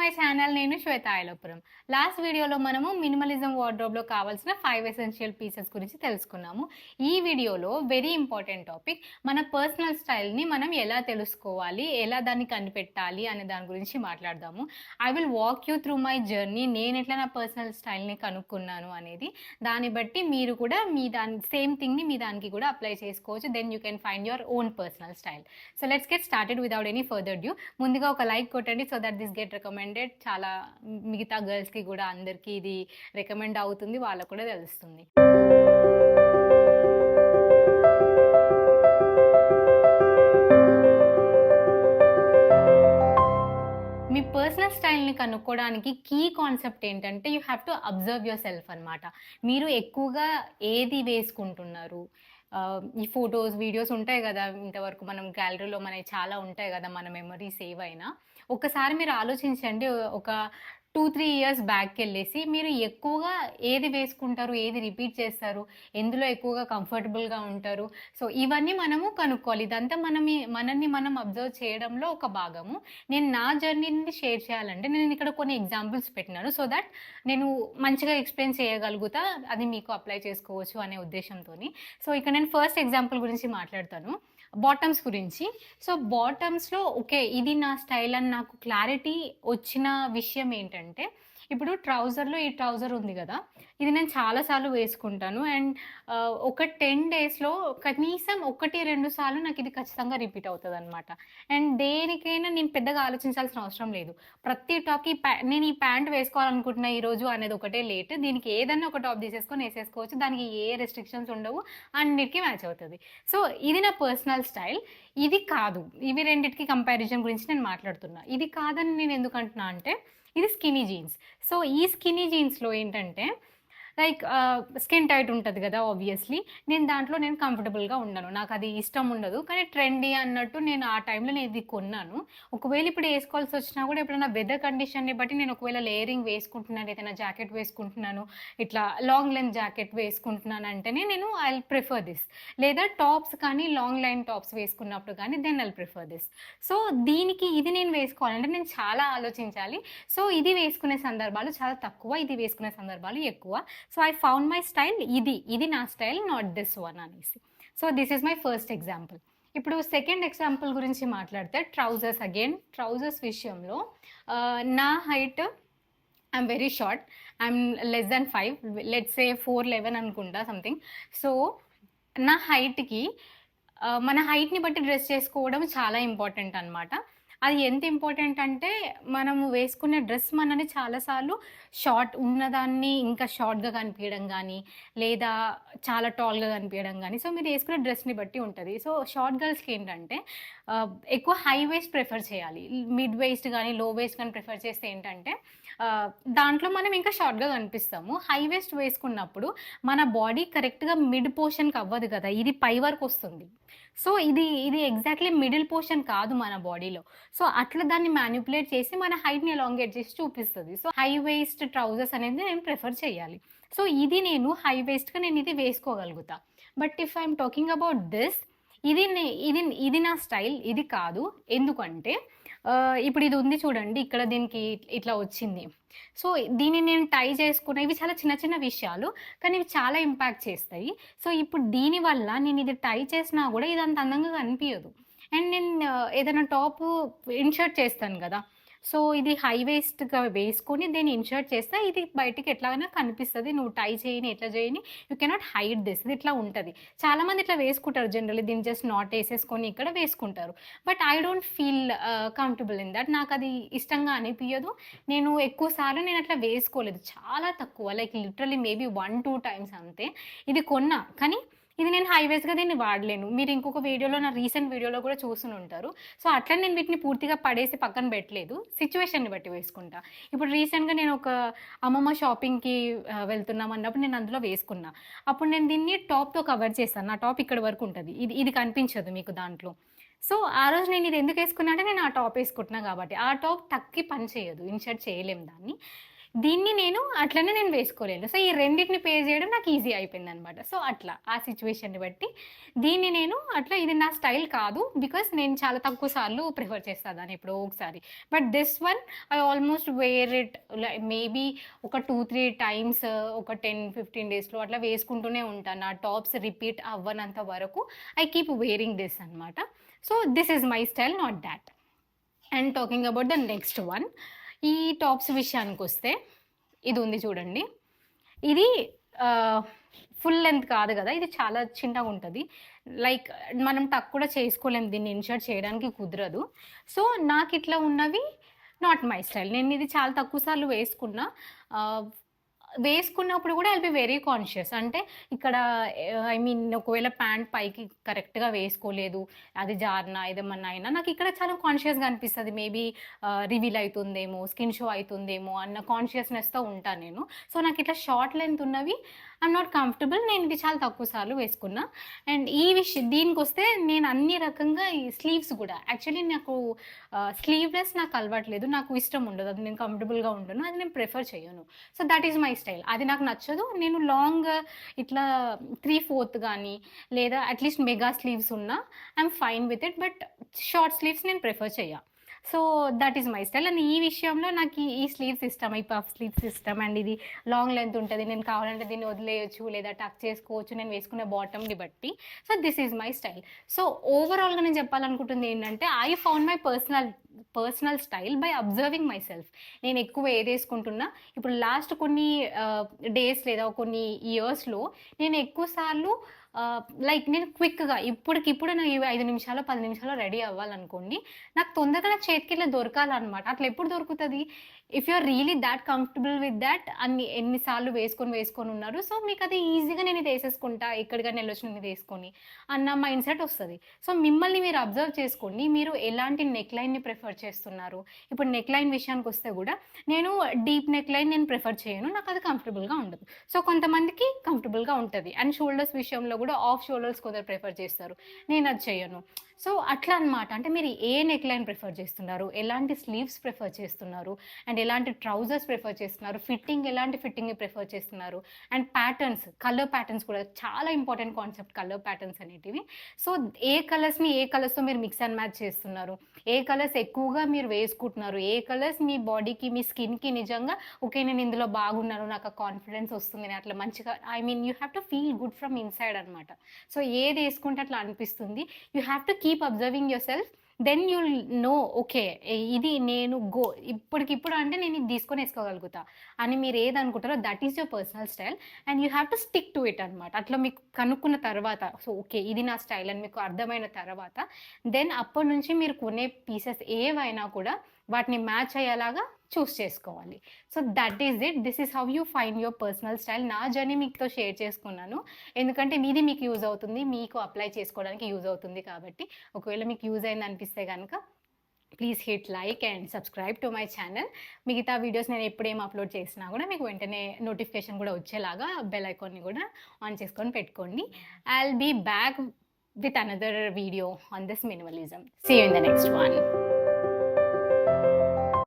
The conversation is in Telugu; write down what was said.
My channel. నేను శ్వేత ఐలపురం. లాస్ట్ వీడియోలో మనము మినిమలిజం వార్డ్రోబ్‌లో కావాల్సిన 5 ఎసెన్షియల్ పీసెస్ గురించి తెలుసుకున్నాము. ఈ వీడియోలో వెరీ ఇంపార్టెంట్ టాపిక్ మన పర్సనల్ స్టైల్‌ని మనం ఎలా తెలుసుకోవాలి, ఎలా దాన్ని కనిపెట్టాలి అనే దాని గురించి మాట్లాడదాము. I will walk you through my journey. నేనెట్లా నా పర్సనల్ స్టైల్‌ని కనుక్కున్నాను అనేది. దాన్ని బట్టి మీరు కూడా మీ సేమ్ థింగ్‌ని మీ దానికి కూడా అప్లై చేసుకోవచ్చు. Then you can find your own personal style. So let's get started without any further due. ముందుగా ఒక లైక్ కొట్టండి so that this get recommended. చాలా మిగతా గర్ల్స్‌కి గూడా అందరికీ ఇది రికమెండ్ అవుతుంది. వాళ్ళకి కూడా తెలుస్తుంది. మీ పర్సనల్ స్టైల్‌ని కనుక్కోవడానికి కీ కాన్సెప్ట్ ఏంటంటే you have to observe your self అనమాట. మీరు ఎక్కువగా ఏది వేసుకుంటున్నారు? ఈ ఫోటోస్, వీడియోస్ ఉంటాయి గదా! ఇంతవరకు మనం గ్యాలరీలో మనయి చాలా ఉంటాయి గదా! మన మెమరీ సేవ్ అయిన. ఒక్కసారి మీరు ఆలోచించండి. ఒక 2, 3 ఇయర్స్ బ్యాక్‌కెళ్ళేసి మీరు ఎక్కువగా ఏది వేసుకుంటారు? ఏది రిపీట్ చేస్తారు? ఎందులో ఎక్కువగా కంఫర్టబుల్‌గా ఉంటారు? సో, ఇవన్నీ మనము కనుక్కోవాలి. ఇదంతా మనల్ని మనం అబ్జర్వ్ చేయడంలో ఒక భాగము. నేను నా జర్నీని షేర్ చేయాలంటే నేను ఇక్కడ కొన్ని ఎగ్జాంపుల్స్ పెట్టినాను. సో దట్ నేను మంచిగా ఎక్స్‌ప్లెయిన్ చేయగలుగుతా. అది మీకు అప్లై చేసుకోవచ్చు అనే ఉద్దేశ్యంతోని. సో, ఇక్కడ నేను ఫస్ట్ ఎగ్జాంపుల్ గురించి మాట్లాడతాను. బాటమ్స్ గురించి. సో, బాటమ్స్‌లో ఓకే. ఇది నా స్టైల్ అని నాకు క్లారిటీ వచ్చిన విషయం ఏంటంటే, ఇప్పుడు ట్రౌజర్‌లో ఈ ట్రౌజర్ ఉంది గదా! ఇది నేను చాలా సార్లు వేసుకుంటాను. అండ్ ఒక 10 డేస్‌లో కనీసం 1, 2 సార్లు నాకిది ఖచ్చితంగా రిపీట్ అవుతదనమాట. అండ్ దేనికైనా నేను పెద్దగా ఆలోచించాల్సిన అవసరం లేదు. ప్రతి టాప్‌కి నేను ఈ ప్యాంట్ వేసుకోవాలనుకుంటున్నా ఈరోజు అనేది ఒకటే లేట్. దీనికి ఏదన్నా ఒక టాప్ తీసేసుకొని ఏసేసుకోవచ్చు. దానికి ఏ రెస్ట్రిక్షన్స్ ఉండవు. అన్నిటికి మ్యాచ్ అవుతది. సో, ఇది నా పర్సనల్ స్టైల్. ఇది కాదు. ఇవి రెండిటికి కంపారిజన్ గురించి నేను మాట్లాడుతున్నా. ఇది కాదని నేను ఎందుకంటున్నా అంటే, ఇది స్కిన్నీ జీన్స్. సో, ఈ స్కిన్నీ జీన్స్‌లో ఏంటంటే లైక్ స్కిన్ టైట్ ఉంటది గదా! ఆబ్వియస్‌లీ. నేను కంఫర్టబుల్‌గా ఉండను. నాకది ఇష్టం ఉండదు. కానీ ట్రెండీ అన్నట్టు నేను ఆ టైంలో నేను ఇది కొన్నాను. ఒకవేళ ఇప్పుడు ఏసుకోవాల్సొచ్చినా గూడా ఎప్పుడైనా వెదర్ కండిషన్‌ని బట్టి నేను ఒకవేళ లేయరింగ్ వేసుకుంటున్నాను, ఏదైనా జాకెట్ వేసుకుంటున్నాను, ఇట్లా లాంగ్ లెంత్ జాకెట్ వేసుకుంటున్నానంటేనే నేను ఐ విల్ ప్రిఫర్ దిస్. లేదా టాప్స్ కానీ లాంగ్ లైన్ టాప్స్ వేసుకున్నప్పుడు గానీ then I will prefer this. So, ఇది నేను వేసుకోవాలంటే నేను చాలా ఆలోచించాలి. సో, ఇది వేసుకునే సందర్భాలు చాలా తక్కువ. ఇది వేసుకునే సందర్భాలు ఎక్కువ. So, I found my style ఇది నా స్టైల్ నాట్ దిస్ వన్ అనేసి. So, this is my first example. ఇప్పుడు సెకండ్ ఎగ్జాంపుల్ గురించి మాట్లాడితే ట్రౌజర్స్ అగైన్. ట్రౌజర్స్ విషయంలో నా height I'm very short. I'm less than 5 let's say 4'11" అనుకుంటా సంథింగ్. సో, నా హైట్‌కి మన హైట్‌ని బట్టి డ్రెస్ చేసుకోవడం చాలా ఇంపార్టెంట్ అనమాట. అది ఎంత ఇంపార్టెంట్ అంటే, మనము వేసుకునే డ్రెస్ మనని చాలా సార్లు షార్ట్ ఉన్నదాన్ని ఇంకా షార్ట్‌గా కనిపియడం గానీ, లేదా చాలా టాల్‌గా కనిపియడం గానీ, సో, మీరు యేసుకునే డ్రెస్‌ని బట్టి ఉంటది. సో, షార్ట్ గర్ల్స్‌కేంటంటే ఎక్కువ హై వేస్ట్ ప్రిఫర్ చేయాలి. మిడ్ వేస్ట్ గానీ, లో వేస్ట్ గానీ ప్రిఫర్ చేస్తే ఏంటంటే, దాంట్లో మనం ఇంకా షార్ట్‌గా కనిపిస్తాము. హై వేస్ట్ వేసుకున్నప్పుడు మన బాడీ కరెక్ట్‌గా మిడ్ పోర్షన్‌కి అవ్వదు గదా! ఇది పై వరకొస్తుంది. సో, ఇది ఎగ్జాక్ట్‌లీ మిడిల్ పోర్షన్ కాదు మన బాడీలో. సో, అట్లా దాన్ని మ్యానిప్యులేట్ చేసి మన హైట్‌ని ఎలాంగేట్ చేసి చూపిస్తది. సో, హై వేస్ట్ ట్రౌజర్స్ అనేది నేను ప్రిఫర్ చేయాలి. సో, ఇది నేను హై వేస్ట్‌గా నేనిది వేసుకోగలుగుతా. But if I am talking about this ఇది నే ఇది ఇది నా స్టైల్. ఇది కాదు. ఎందుకంటే ఇప్పుడు ఇది ఉంది చూడండి. ఇక్కడ దీనికి ఇట్లా వచ్చింది. సో, దీన్ని నేను టై చేసుకున్న ఇవి చాలా చిన్న చిన్న విషయాలు. కానీ ఇవి చాలా ఇంపాక్ట్ చేస్తాయి. సో, ఇప్పుడు దీనివల్ల నేనిది టై చేసినా గూడా ఇదంత అందంగా కనిపియదు. అండ్ నేను ఏదైనా టాపు ఇన్‌షర్ట్ చేస్తాను గదా! సో, ఇది హై వేస్ట్‌గా వేసుకొని దీన్ని ఇన్‌షర్ట్ చేస్తే ఇది బయటికి ఎట్లాగైనా కనిపిస్తది. నువ్వు టై చేయని, ఎట్లా చేయని యూ కెనాట్ హైడ్ దిస్. ఇది ఇట్లా ఉంటది. చాలామంది ఇట్లా వేసుకుంటారు జనరల్లీ. దీన్ని జస్ట్ నాట్ ఏసేసుకొని ఇక్కడ వేసుకుంటారు. But I don't feel comfortable in that. నాకది ఇష్టంగా అనిపియదు. నేను ఎక్కువ సార్లు నేనట్లా వేసుకోలేదు. చాలా తక్కువ లైక్ లిటరల్లీ మేబీ 1, 2 టైమ్స్ అంతే. ఇది కొన్నా. కానీ ఇది నేను హై వేస్ట్‌గా దీన్ని వాడలేను. మీరు ఇంకొక వీడియోలో నా రీసెంట్ వీడియోలో కూడా చూసునుంటారు. సో, అట్లని నేను వీటిని పూర్తిగా పడేసి పక్కన పెట్టలేదు. సిట్యుయేషన్‌ని బట్టి వేసుకుంటా. ఇప్పుడు రీసెంట్‌గా నేను ఒక అమ్మమ్మ షాపింగ్‌కి వెళ్తున్నాం అన్నప్పుడు నేను అందులో వేసుకున్నా. అప్పుడు నేను దీన్ని టాప్‌తో కవర్ చేశాను. నా టాప్ ఇక్కడి వరకు ఉంటది. ఇది కనిపించదు మీకు దాంట్లో. సో, ఆ రోజు నేను ఇది ఎందుకు ఏసుకున్నా అంటే నేను ఆ టాప్ ఏసుకుంటున్నా కాబట్టి. ఆ టాప్ టక్‌కి పని చేయదు. ఇన్‌షర్ట్ చేయలేం దాన్ని. దీన్ని నేను అట్లనే నేను వేసుకోలేను. సో, ఈ రెండిటిని పే చేయడం నాకు ఈజీ అయిపోయిందనమాట. సో, అట్లా ఆ సిట్యుయేషన్‌ని బట్టి దీన్ని నేను అట్లా ఇది నా స్టైల్ కాదు. బికాజ్ నేను చాలా తక్కువ సార్లు ప్రిఫర్ చేస్తా దాన్ని ఎప్పుడో ఒకసారి. But this one I almost wear it maybe ఒక 2, 3 టైమ్స్ ఒక 10, 15 డేస్‌లో అట్లా వేసుకుంటూనే ఉంటాను. నా టాప్స్ రిపీట్ అవ్వనంత వరకు ఐ కీప్ వేరింగ్ దిస్ అనమాట. So, this is my style, not thought. And talking about the next one, ఈ టాప్స్ విషయానికొస్తే ఇది ఉంది చూడండి. ఇది ఫుల్ లెంత్ కాదు గదా! ఇది చాలా చిన్నగుంటది. లైక్ మనం టక్ కూడా చేసుకోలేం, దీన్ని ఇన్షర్ట్ చేయడానికి కుదరదు. సో, నాకిట్లా ఉన్నవి నాట్ మై స్టైల్. నేనిది చాలా తక్కువ సార్లు వేసుకున్నా. ఆహ్, వేసుకున్నప్పుడు గూడా ఐల్ బి వెరీ కాన్షియస్. అంటే ఇక్కడ ఐ మీన్ ఒకవేళ ప్యాంట్ పైకి కరెక్ట్‌గా వేసుకోలేదు, అది జారినా, ఏదేమన్నా అయినా నాకిక్కడ చాలా కాన్షియస్‌గా అనిపిస్తది. మేబీ రివీల్ అయితుందేమో, స్కిన్ షో అయితుందేమో అన్న కాన్షియస్‌నెస్‌తో ఉంటా నేను. సో, నాకిట్లా షార్ట్ లెంత్ ఉన్నవి ఐయామ్ నాట్ కంఫర్టబుల్. నేనిది చాలా తక్కువ సార్లు వేసుకున్నా. అండ్ ఈ దీనికొస్తే నేను అన్ని రకంగా ఈ స్లీవ్స్ గూడా యాక్చువల్లీ నాకు స్లీవ్‌లెస్ నాకు అలవాట్లేదు. నాకు ఇష్టం ఉండదు. అది నేను కంఫర్టబుల్‌గా ఉండను. అది నేను ప్రిఫర్ చెయ్యను. So, that is my style. అది నాకు నచ్చదు. నేను లాంగ్ ఇట్లా 3/4 గానీ, లేదా అట్‌లీస్ట్ మెగా స్లీవ్స్ ఉన్నా I'm fine with it. But short sleeves నేను ప్రిఫర్ చెయ్య. So, that is my style. And ఈ విషయంలో నాకు ఈ స్లీవ్స్ ఇష్టం. ఈ పఫ్ స్లీవ్స్ ఇష్టం. అండ్ ఇది లాంగ్ లెంత్ ఉంటది. నేను కావాలంటే దీన్ని వదిలేయొచ్చు, లేదా టక్ చేసుకోవచ్చు నేను వేసుకునే బాటమ్‌ని బట్టి. So, this is my style. So, ఓవరాల్‌గా నేను చెప్పాలనుకుంటుంది ఏంటంటే, I found my personal style by observing my self. నేను ఎక్కువ ఏదేసుకుంటున్నా, ఇప్పుడు లాస్ట్ కొన్ని డేస్ లేదా కొన్ని ఇయర్స్‌లో నేను ఎక్కువ సార్లు లైక్ నేను క్విక్‌గా ఇప్పటికిప్పుడు నేను 5 నిమిషాల్లో, 10 నిమిషాల్లో రెడీ అవ్వాలనుకోండి, నాకు తొందరగా నా చేతికిట్లా దొరకాలనమాట. అట్లా ఎప్పుడు దొరుకుతది? If you are really that comfortable with that, ఎన్ని సార్లు వేసుకొని ఉన్నారు. సో, మీకది ఈజీగా నేను ఇది ఏసేసుకుంటా, ఎక్కడికైనా ఎళ్ళొచ్చు నేను ఇదేసుకొని అన్న మైండ్ సెట్ వస్తది. సో, మిమ్మల్ని మీరు అబ్జర్వ్ చేసుకోండి. మీరు ఎలాంటి నెక్ లైన్‌ని ప్రిఫర్ చేస్తున్నారు? ఇప్పుడు నెక్ లైన్ విషయానికొస్తే గూడా నేను డీప్ నెక్ లైన్ నేను ప్రిఫర్ చేయను. నాకది కంఫర్టబుల్‌గా ఉండదు. సో, కొంతమందికి కంఫర్టబుల్‌గా ఉంటది. అండ్ షోల్డర్స్ విషయంలో గూడా ఆఫ్ షోల్డర్స్ కొందరు ప్రిఫర్ చేస్తారు. నేనది చెయ్యను. సో, అట్లా అనమాట. అంటే మీరు ఏ నెక్ లైన్ ప్రిఫర్ చేస్తున్నారు? ఎలాంటి స్లీవ్స్ ప్రిఫర్ చేస్తున్నారు? అండ్ ఎలాంటి ట్రౌజర్స్ ప్రిఫర్ చేస్తున్నారు? ఎలాంటి ఫిట్టింగ్‌ని ప్రిఫర్ చేస్తున్నారు? అండ్ ప్యాటర్న్స్, కలర్ ప్యాటర్న్స్ కూడా చాలా ఇంపార్టెంట్ కాన్సెప్ట్ కలర్ ప్యాటర్న్స్ అనేటివి. సో, ఏ కలర్స్‌తో మీరు మిక్స్ అండ్ మ్యాచ్ చేస్తున్నారు? ఏ కలర్స్ ఎక్కువగా మీరు వేసుకుంటున్నారు? ఏ కలర్స్ మీ బాడీకి, మీ స్కిన్‌కి నిజంగా ఓకే, నేను ఇందులో బాగున్నాను, నాకు ఆ కాన్ఫిడెన్స్ వస్తుంది, నేను అట్లా మంచిగా I mean you have to feel good from inside అనమాట. సో, ఏది ఏసుకుంటే అట్లా అనిపిస్తుంది. You have to keep observing yourself. Then you'll know okay, ఇది నేను ఇప్పటికిప్పుడు అంటే నేను ఇది తీసుకొని ఏసుకోగలుగుతా అని మీరు ఏదనుకుంటారో that is your personal style. And you have to stick to it అనమాట. అట్లా మీకు కనుక్కున్న తర్వాత, సో ఓకే ఇది నా స్టైల్ అని మీకు అర్థమైన తర్వాత, దెన్ అప్పటి నుంచి మీరు కొనే పీసెస్ ఏవైనా కూడా వాటిని మ్యాచ్ అయ్యేలాగా చూస్ చేసుకోవాలి. So that is it. This is how you find your personal style. నా జర్నీ మీతో షేర్ చేసుకున్నాను. ఎందుకంటే మీది మీకు యూజ్ అవుతుంది, మీకు అప్లై చేసుకోవడానికి యూజ్ అవుతుంది కాబట్టి. ఒకవేళ మీకు యూజ్ అయింది అనిపిస్తే కనుక please hit like and subscribe to my channel. మిగతా వీడియోస్ నేను ఎప్పుడేం అప్లోడ్ చేసినా కూడా మీకు వెంటనే నోటిఫికేషన్ కూడా వచ్చేలాగా బెల్ ఐకాన్ని కూడా ఆన్ చేసుకొని పెట్టుకోండి. I will be back with another video on this minimalism. See you in the next one.